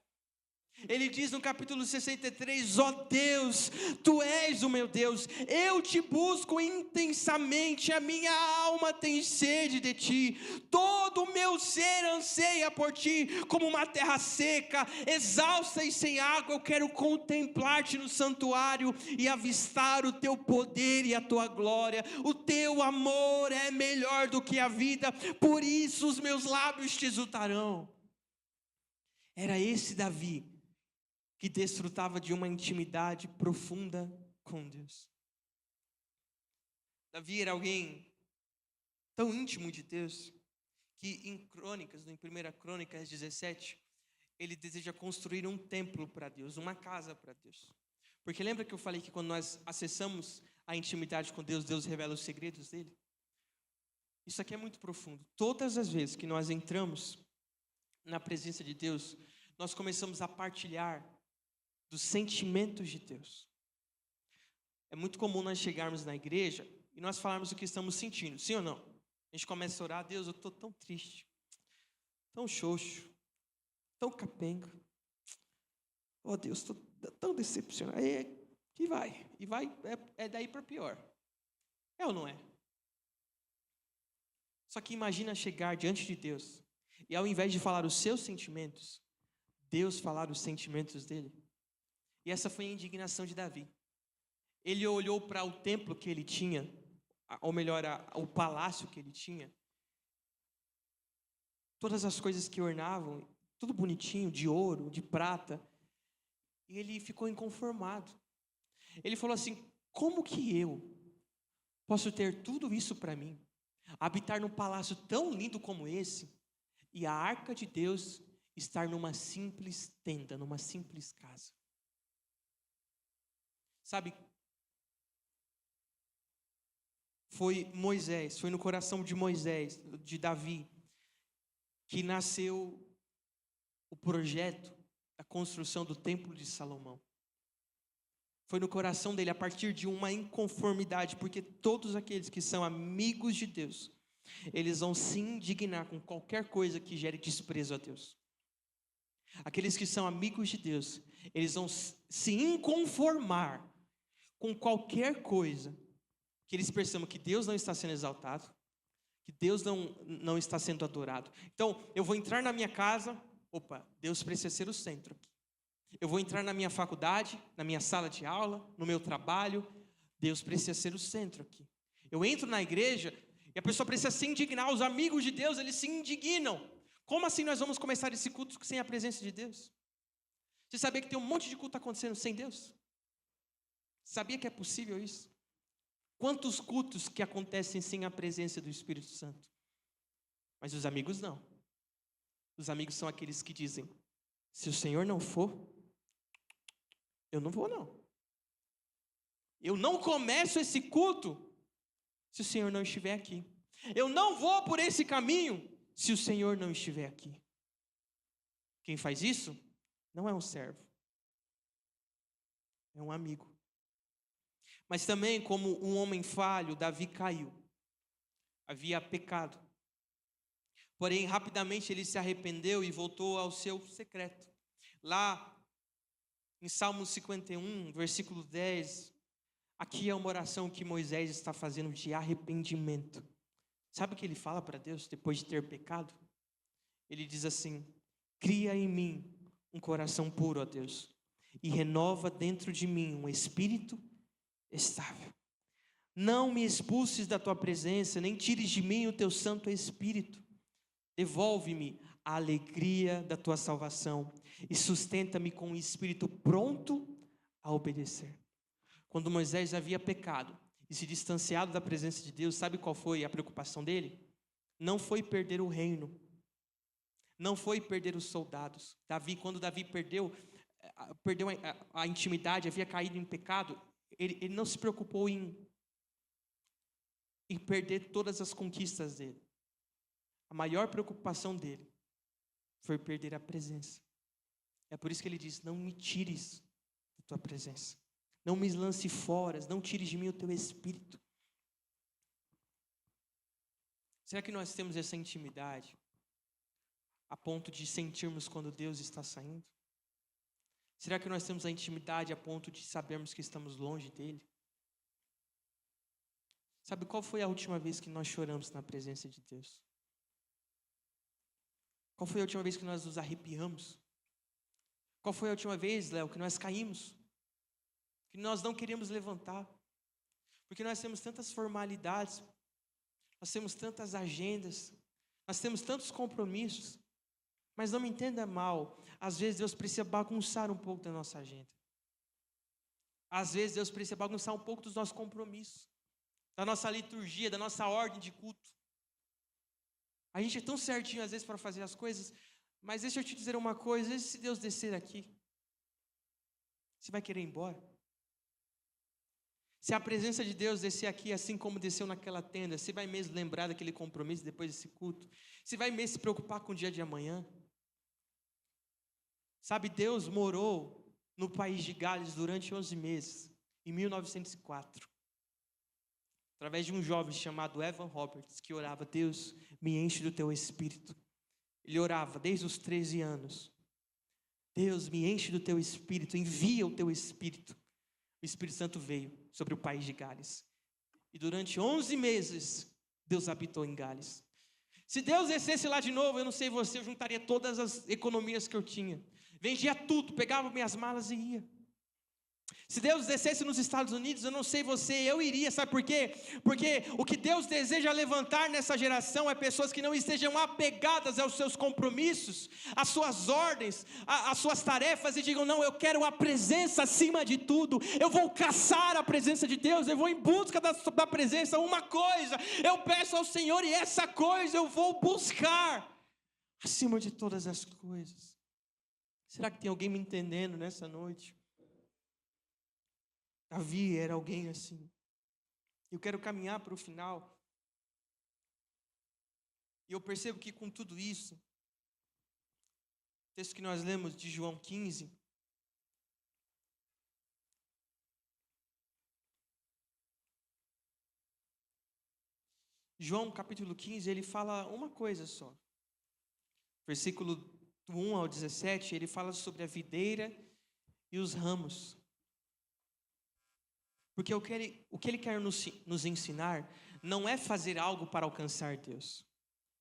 Ele diz no capítulo 63, ó Deus, Tu és o meu Deus, eu Te busco intensamente, a minha alma tem sede de Ti, todo o meu ser anseia por Ti, como uma terra seca, exausta e sem água. Eu quero contemplar-Te no santuário e avistar o Teu poder e a Tua glória. O Teu amor é melhor do que a vida, por isso os meus lábios Te exultarão. Era esse Davi que desfrutava de uma intimidade profunda com Deus. Davi era alguém tão íntimo de Deus, que em Crônicas, em 1 Crônicas 17, ele deseja construir um templo para Deus, uma casa para Deus. Porque lembra que eu falei que quando nós acessamos a intimidade com Deus, Deus revela os segredos dele? Isso aqui é muito profundo. Todas as vezes que nós entramos na presença de Deus, nós começamos a partilhar dos sentimentos de Deus. É muito comum nós chegarmos na igreja e nós falarmos o que estamos sentindo, sim ou não? A gente começa a orar, Deus, eu estou tão triste, tão xoxo, tão capenga. Oh Deus, estou tão decepcionado. E vai, é daí para pior. É ou não é? Só que imagina chegar diante de Deus e ao invés de falar os seus sentimentos, Deus falar os sentimentos dele. E essa foi a indignação de Davi. Ele olhou para o templo que ele tinha, ou melhor, o palácio que ele tinha, todas as coisas que ornavam, tudo bonitinho, de ouro, de prata, e ele ficou inconformado. Ele falou assim, como que eu posso ter tudo isso para mim, habitar num palácio tão lindo como esse, e a arca de Deus estar numa simples tenda, numa simples casa? Sabe, foi no coração de Moisés, de Davi, que nasceu o projeto da construção do templo de Salomão. Foi no coração dele, a partir de uma inconformidade, porque todos aqueles que são amigos de Deus, eles vão se indignar com qualquer coisa que gere desprezo a Deus. Aqueles que são amigos de Deus, eles vão se inconformar com qualquer coisa que eles percebam que Deus não está sendo exaltado, que Deus não está sendo adorado. Então, eu vou entrar na minha casa, Deus precisa ser o centro aqui. Eu vou entrar na minha faculdade, na minha sala de aula, no meu trabalho, Deus precisa ser o centro aqui. Eu entro na igreja e a pessoa precisa se indignar, os amigos de Deus, eles se indignam. Como assim nós vamos começar esse culto sem a presença de Deus? Você sabia que tem um monte de culto acontecendo sem Deus? Sabia que é possível isso? Quantos cultos que acontecem sem a presença do Espírito Santo? Mas os amigos não. Os amigos são aqueles que dizem, se o Senhor não for, eu não vou não. Eu não começo esse culto se o Senhor não estiver aqui. Eu não vou por esse caminho se o Senhor não estiver aqui. Quem faz isso não é um servo, é um amigo. Mas também, como um homem falho, Davi caiu. Havia pecado. Porém, rapidamente ele se arrependeu e voltou ao seu secreto. Lá, em Salmo 51, versículo 10, aqui é uma oração que Moisés está fazendo de arrependimento. Sabe o que ele fala para Deus depois de ter pecado? Ele diz assim, cria em mim um coração puro, ó Deus, e renova dentro de mim um espírito estável. Não me expulses da tua presença, nem tires de mim o teu Santo Espírito. Devolve-me a alegria da tua salvação e sustenta-me com um espírito pronto a obedecer. Quando Moisés havia pecado e se distanciado da presença de Deus, sabe qual foi a preocupação dele? Não foi perder o reino, não foi perder os soldados. Quando Davi perdeu a intimidade, havia caído em pecado, ele não se preocupou em perder todas as conquistas dele. A maior preocupação dele foi perder a presença. É por isso que ele diz: não me tires da tua presença, não me lance fora, não tires de mim o teu espírito. Será que nós temos essa intimidade a ponto de sentirmos quando Deus está saindo? Será que nós temos a intimidade a ponto de sabermos que estamos longe dele? Sabe qual foi a última vez que nós choramos na presença de Deus? Qual foi a última vez que nós nos arrepiamos? Qual foi a última vez, Léo, que nós caímos? Que nós não queríamos levantar? Porque nós temos tantas formalidades, nós temos tantas agendas, nós temos tantos compromissos. Mas não me entenda mal, às vezes Deus precisa bagunçar um pouco da nossa agenda. Às vezes Deus precisa bagunçar um pouco dos nossos compromissos, da nossa liturgia, da nossa ordem de culto. A gente é tão certinho às vezes para fazer as coisas, mas deixa eu te dizer uma coisa: se Deus descer aqui, você vai querer ir embora? Se a presença de Deus descer aqui, assim como desceu naquela tenda, você vai mesmo lembrar daquele compromisso depois desse culto? Você vai mesmo se preocupar com o dia de amanhã? Sabe, Deus morou no país de Gales durante 11 meses, em 1904. Através de um jovem chamado Evan Roberts, que orava: Deus, me enche do teu espírito. Ele orava desde os 13 anos. Deus, me enche do teu espírito, envia o teu espírito. O Espírito Santo veio sobre o país de Gales. E durante 11 meses, Deus habitou em Gales. Se Deus descesse lá de novo, eu não sei você, eu juntaria todas as economias que eu tinha. Vendia tudo, pegava minhas malas e ia. Se Deus descesse nos Estados Unidos, eu não sei você, eu iria, sabe por quê? Porque o que Deus deseja levantar nessa geração é pessoas que não estejam apegadas aos seus compromissos, às suas ordens, às suas tarefas, e digam: não, eu quero a presença acima de tudo, eu vou caçar a presença de Deus, eu vou em busca da presença. Uma coisa eu peço ao Senhor, e essa coisa eu vou buscar acima de todas as coisas. Será que tem alguém me entendendo nessa noite? Davi era alguém assim. Eu quero caminhar para o final. E eu percebo que com tudo isso, o texto que nós lemos de João 15, João capítulo 15, ele fala uma coisa só. Versículo do 1 ao 17, ele fala sobre a videira e os ramos. Porque o que ele quer nos ensinar não é fazer algo para alcançar Deus.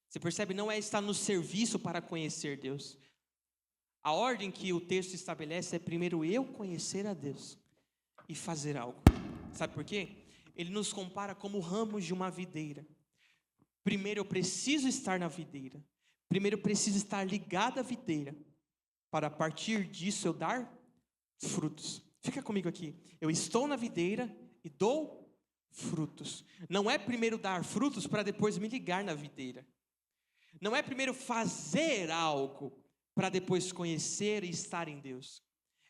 Você percebe? Não é estar no serviço para conhecer Deus. A ordem que o texto estabelece é primeiro eu conhecer a Deus e fazer algo. Sabe por quê? Ele nos compara como ramos de uma videira. Primeiro eu preciso estar na videira. Primeiro eu preciso estar ligado à videira, para a partir disso eu dar frutos. Fica comigo aqui. Eu estou na videira e dou frutos. Não é primeiro dar frutos para depois me ligar na videira. Não é primeiro fazer algo para depois conhecer e estar em Deus.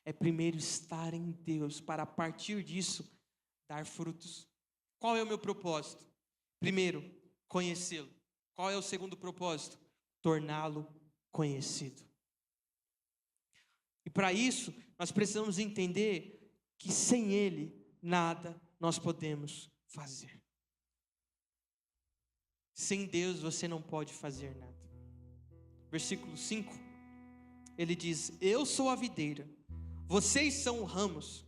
É primeiro estar em Deus para a partir disso dar frutos. Qual é o meu propósito? Primeiro, conhecê-lo. Qual é o segundo propósito? Torná-lo conhecido. E para isso, nós precisamos entender que sem Ele, nada nós podemos fazer. Sem Deus, você não pode fazer nada. Versículo 5, ele diz: eu sou a videira, vocês são os ramos.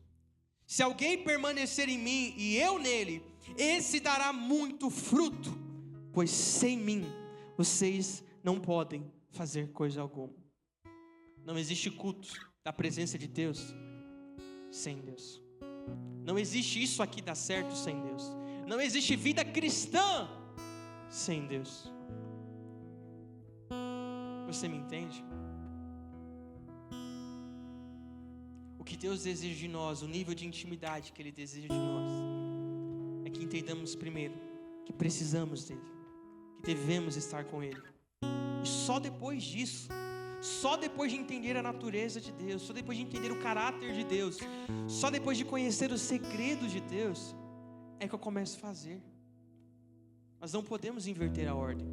Se alguém permanecer em mim e eu nele, esse dará muito fruto, pois sem mim, vocês não podem fazer coisa alguma. Não existe culto da presença de Deus sem Deus. Não existe isso aqui dar certo sem Deus. Não existe vida cristã sem Deus. Você me entende? O que Deus deseja de nós, o nível de intimidade que Ele deseja de nós, é que entendamos primeiro que precisamos dEle, que devemos estar com Ele. E só depois disso, só depois de entender a natureza de Deus, só depois de entender o caráter de Deus, só depois de conhecer os segredos de Deus, é que eu começo a fazer. Nós não podemos inverter a ordem.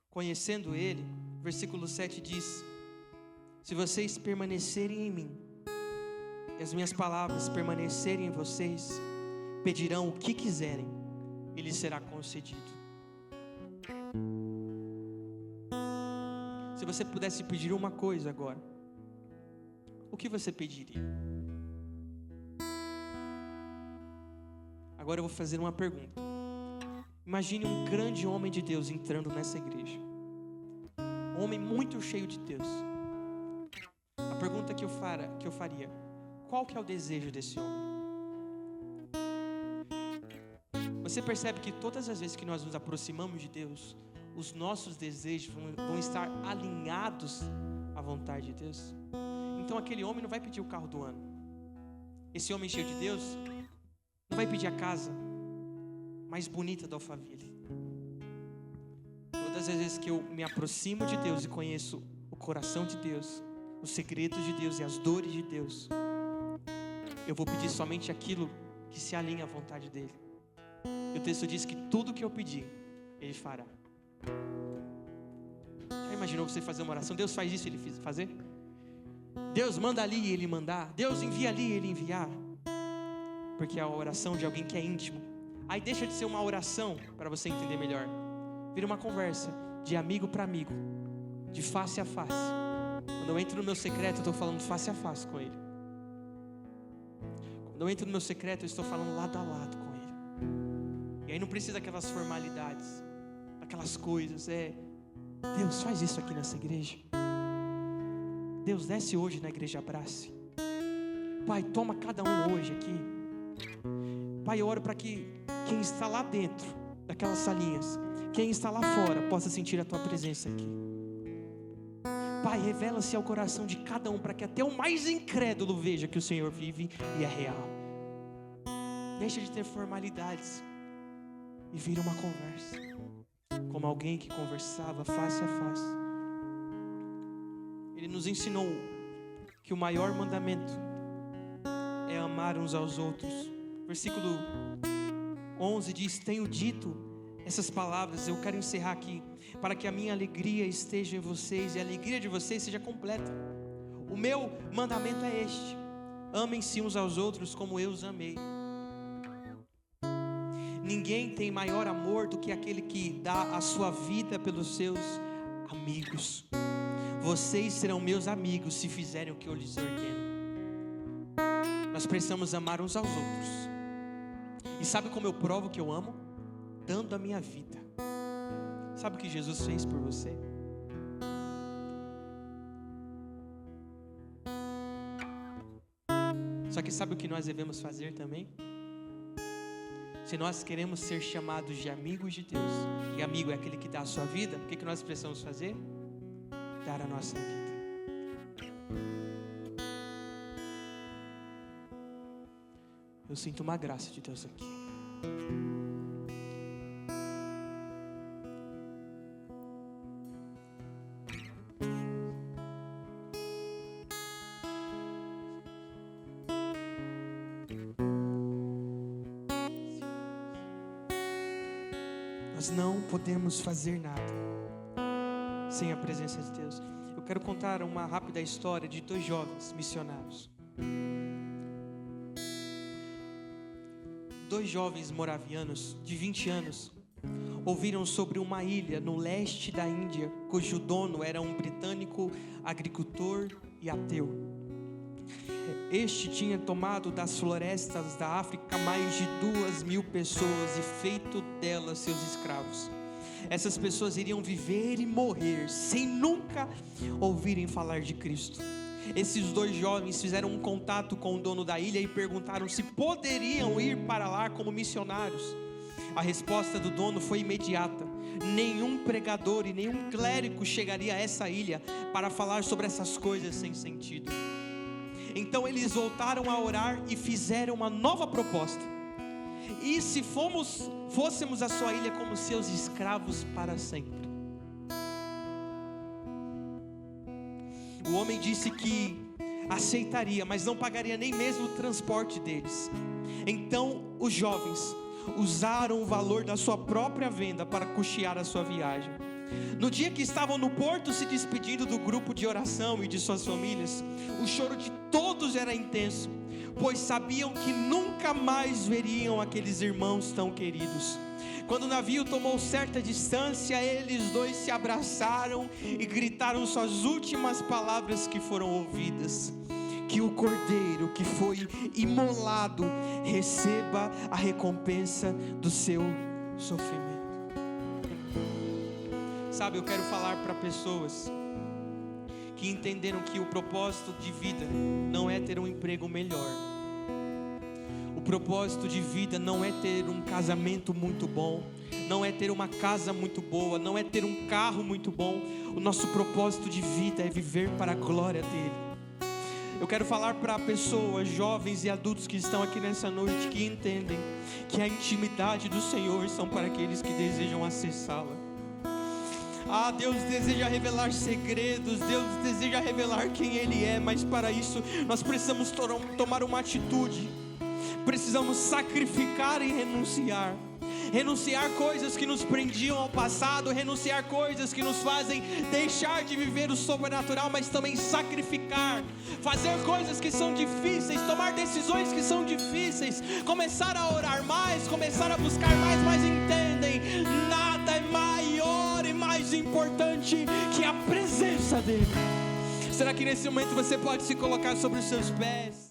Conhecendo Ele, versículo 7 diz: se vocês permanecerem em mim, e as minhas palavras permanecerem em vocês, pedirão o que quiserem, e lhes será concedido. Se você pudesse pedir uma coisa agora, o que você pediria? Agora eu vou fazer uma pergunta. Imagine um grande homem de Deus entrando nessa igreja. Um homem muito cheio de Deus. A pergunta que eu faria: qual que é o desejo desse homem? Você percebe que todas as vezes que nós nos aproximamos de Deus, os nossos desejos vão estar alinhados à vontade de Deus? Então aquele homem não vai pedir o carro do ano. Esse homem cheio de Deus não vai pedir a casa mais bonita da Alphaville. Todas as vezes que eu me aproximo de Deus e conheço o coração de Deus, os segredos de Deus e as dores de Deus, eu vou pedir somente aquilo que se alinha à vontade dEle. E o texto diz que tudo que eu pedir, Ele fará. Já imaginou você fazer uma oração? Deus faz isso, Ele fazer? Deus manda ali e Ele mandar. Deus envia ali e Ele enviar. Porque é a oração de alguém que é íntimo. Aí deixa de ser uma oração, para você entender melhor. Vira uma conversa de amigo para amigo, de face a face. Quando eu entro no meu secreto, eu estou falando face a face com Ele. Quando eu entro no meu secreto, eu estou falando lado a lado com Ele. E aí não precisa daquelas formalidades, daquelas coisas. Deus, faz isso aqui nessa igreja. Deus, desce hoje na igreja Abrace. Pai, toma cada um hoje aqui. Pai, eu oro para que quem está lá dentro daquelas salinhas, quem está lá fora, possa sentir a Tua presença aqui. Pai, revela-se ao coração de cada um, para que até o mais incrédulo veja que o Senhor vive e é real. Deixa de ter formalidades e vira uma conversa, como alguém que conversava face a face. Ele nos ensinou que o maior mandamento é amar uns aos outros. Versículo 11 diz: tenho dito essas palavras, eu quero encerrar aqui, para que a minha alegria esteja em vocês e a alegria de vocês seja completa. O meu mandamento é este: amem-se uns aos outros como eu os amei. Ninguém tem maior amor do que aquele que dá a sua vida pelos seus amigos. Vocês serão meus amigos se fizerem o que eu lhes ordeno. Nós precisamos amar uns aos outros. E sabe como eu provo que eu amo? Dando a minha vida. Sabe o que Jesus fez por você? Só que sabe o que nós devemos fazer também? Se nós queremos ser chamados de amigos de Deus, e amigo é aquele que dá a sua vida, o que nós precisamos fazer? Dar a nossa vida. Eu sinto uma graça de Deus aqui. Nós não podemos fazer nada sem a presença de Deus. Eu quero contar uma rápida história de 2 jovens missionários. 2 jovens moravianos de 20 anos ouviram sobre uma ilha no leste da Índia, cujo dono era um britânico agricultor e ateu. Este tinha tomado das florestas da África mais de 2.000 pessoas e feito delas seus escravos. Essas pessoas iriam viver e morrer sem nunca ouvirem falar de Cristo. Esses 2 jovens fizeram um contato com o dono da ilha e perguntaram se poderiam ir para lá como missionários. A resposta do dono foi imediata. Nenhum pregador e nenhum clérigo chegaria a essa ilha para falar sobre essas coisas sem sentido. Então eles voltaram a orar e fizeram uma nova proposta. E se fôssemos a sua ilha como seus escravos para sempre? O homem disse que aceitaria, mas não pagaria nem mesmo o transporte deles. Então os jovens usaram o valor da sua própria venda para custear a sua viagem. No dia que estavam no porto se despedindo do grupo de oração e de suas famílias, o choro de todos era intenso, pois sabiam que nunca mais veriam aqueles irmãos tão queridos. Quando o navio tomou certa distância, eles dois se abraçaram e gritaram suas últimas palavras que foram ouvidas: que o cordeiro que foi imolado receba a recompensa do seu sofrimento. Sabe, eu quero falar para pessoas que entenderam que o propósito de vida não é ter um emprego melhor. O propósito de vida não é ter um casamento muito bom, não é ter uma casa muito boa, não é ter um carro muito bom. O nosso propósito de vida é viver para a glória dele. Eu quero falar para pessoas, jovens e adultos que estão aqui nessa noite, que entendem que a intimidade do Senhor são para aqueles que desejam acessá-la. Deus deseja revelar segredos, Deus deseja revelar quem Ele é, mas para isso nós precisamos tomar uma atitude, precisamos sacrificar e renunciar. Renunciar coisas que nos prendiam ao passado, renunciar coisas que nos fazem deixar de viver o sobrenatural, mas também sacrificar, fazer coisas que são difíceis, tomar decisões que são difíceis, começar a orar mais, começar a buscar mais, mas entendem, nada é maior e mais importante que a presença dele. Será que nesse momento você pode se colocar sobre os seus pés?